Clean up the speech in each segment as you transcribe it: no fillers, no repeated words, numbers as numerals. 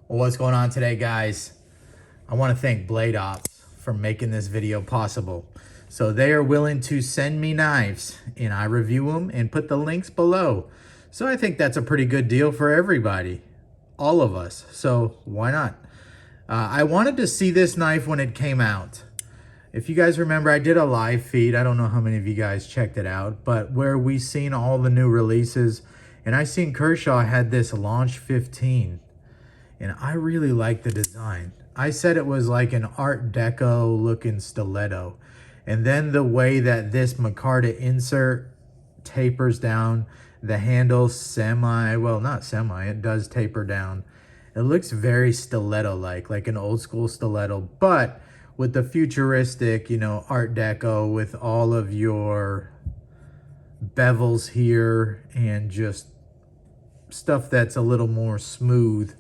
Well, what's going on today, guys? I want to thank Blade Ops for making this video possible. So they are willing to send me knives and I review them and put the links below. So I think that's a pretty good deal for everybody, all of us. So why not? I wanted to see this knife when it came out. If you guys remember, I did a live feed. I don't know how many of you guys checked it out, but where we seen all the new releases, and I seen Kershaw had this Launch 15. And I really like the design. I said it was like an Art Deco looking stiletto. And then the way that this micarta insert tapers down, the handle well, not semi, it does taper down. It looks very stiletto-like an old school stiletto, but with the futuristic, Art Deco with all of your bevels here and just stuff that's a little more smooth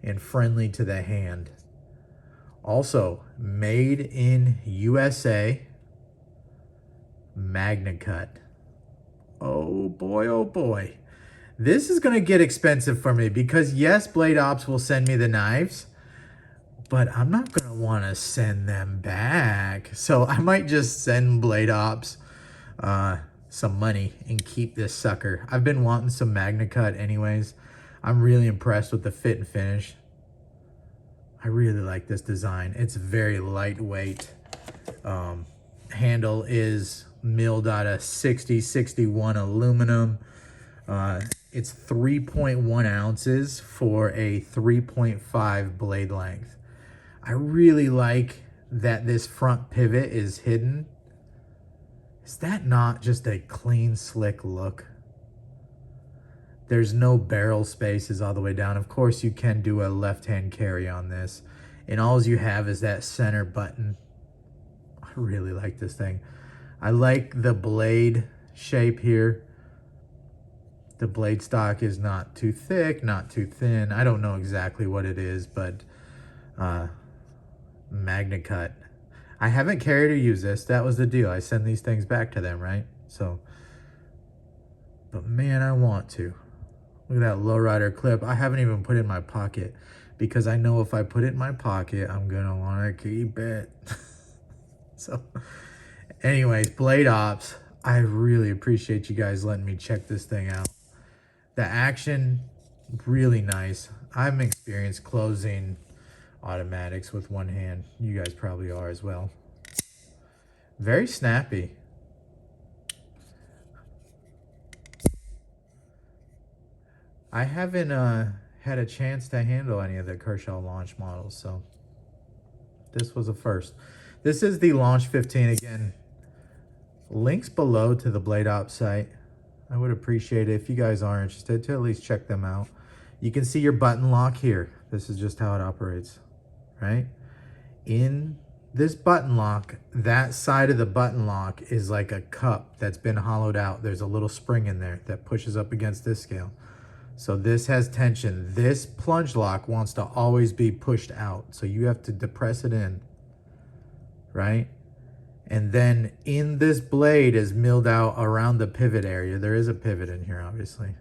and friendly to the hand. Also, made in USA, Magnacut. Oh boy, oh boy. This is going to get expensive for me because yes, Blade Ops will send me the knives, but I'm not going to want to send them back. So I might just send Blade Ops some money and keep this sucker. I've been wanting some Magnacut anyways. I'm really impressed with the fit and finish. I really like this design. It's very lightweight. Handle is milled out of 6061 aluminum. It's 3.1 ounces for a 3.5 blade length. I really like that this front pivot is hidden. Is that not just a clean, slick look? There's no barrel spaces all the way down. Of course, you can do a left-hand carry on this. And all you have is that center button. I really like this thing. I like the blade shape here. The blade stock is not too thick, not too thin. I don't know exactly what it is, but Magnacut. I haven't carried or used this. That was the deal. I send these things back to them, right? So, but man, I want to. Look at that lowrider clip. I haven't even put it in my pocket because I know if I put it in my pocket, I'm going to want to keep it. So anyways, Blade Ops, I really appreciate you guys letting me check this thing out. The action, really nice. I'm experienced closing automatics with one hand. You guys probably are as well. Very snappy. I haven't had a chance to handle any of the Kershaw launch models, so this was a first. This is the Launch 15. Again, links below to the Blade Ops site. I would appreciate it if you guys are interested to at least check them out. You can see your button lock here. This is just how it operates, right? In this button lock, that side of the button lock is like a cup that's been hollowed out. There's a little spring in there that pushes up against this scale. So this has tension. This plunge lock wants to always be pushed out. So you have to depress it in, right? And then in this blade is milled out around the pivot area. There is a pivot in here, obviously.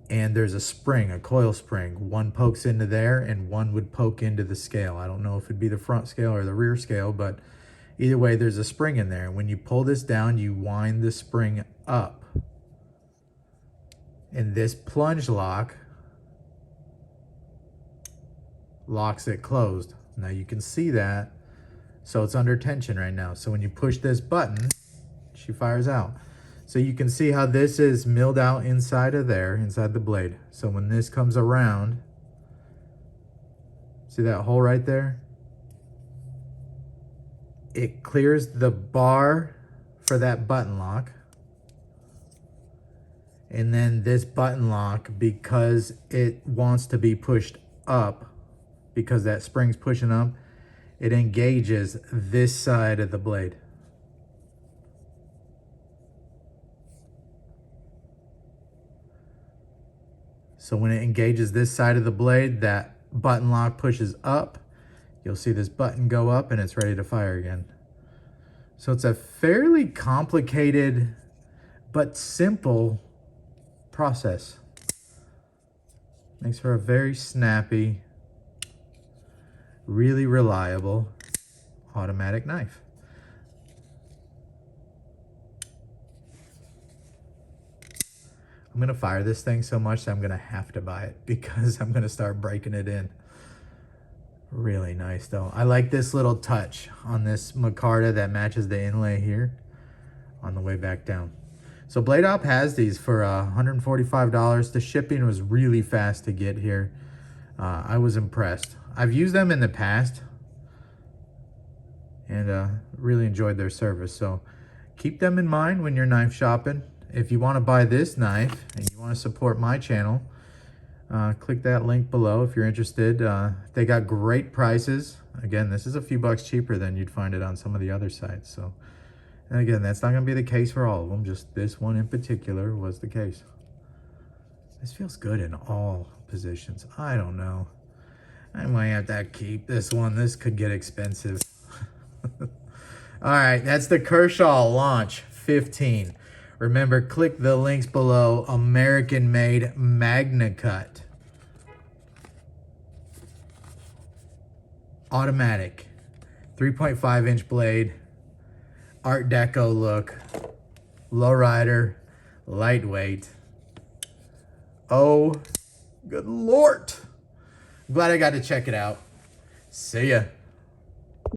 And there's a spring, a coil spring. One pokes into there and one would poke into the scale. I don't know if it'd be the front scale or the rear scale, but either way, there's a spring in there. When you pull this down, you wind the spring up. And this plunge lock locks it closed. Now you can see that. So it's under tension right now. So when you push this button, she fires out. So you can see how this is milled out inside of there, inside the blade. So when this comes around, see that hole right there? It clears the bar for that button lock. And then this button lock, because it wants to be pushed up, because that spring's pushing up, it engages this side of the blade. So when it engages this side of the blade, that button lock pushes up. You'll see this button go up and it's ready to fire again. So it's a fairly complicated but simple process. Makes for a very snappy really reliable automatic knife. I'm gonna fire this thing so much that I'm gonna have to buy it because I'm gonna start breaking it in. Really nice though. I like this little touch on this micarta that matches the inlay here on the way back down. So Blade Op has these for $145. The shipping was really fast to get here. I was impressed. I've used them in the past and really enjoyed their service. So keep them in mind when you're knife shopping. If you want to buy this knife and you want to support my channel, click that link below if you're interested. They got great prices. Again, this is a few bucks cheaper than you'd find it on some of the other sites. So, and again, that's not going to be the case for all of them. Just this one in particular was the case. This feels good in all positions. I don't know. I might have to keep this one. This could get expensive. All right, that's the Kershaw Launch 15. Remember, click the links below. American-made Magnacut. Automatic. 3.5-inch blade. Art Deco look. Lowrider. Lightweight. Oh, good Lord. I'm glad I got to check it out. See ya.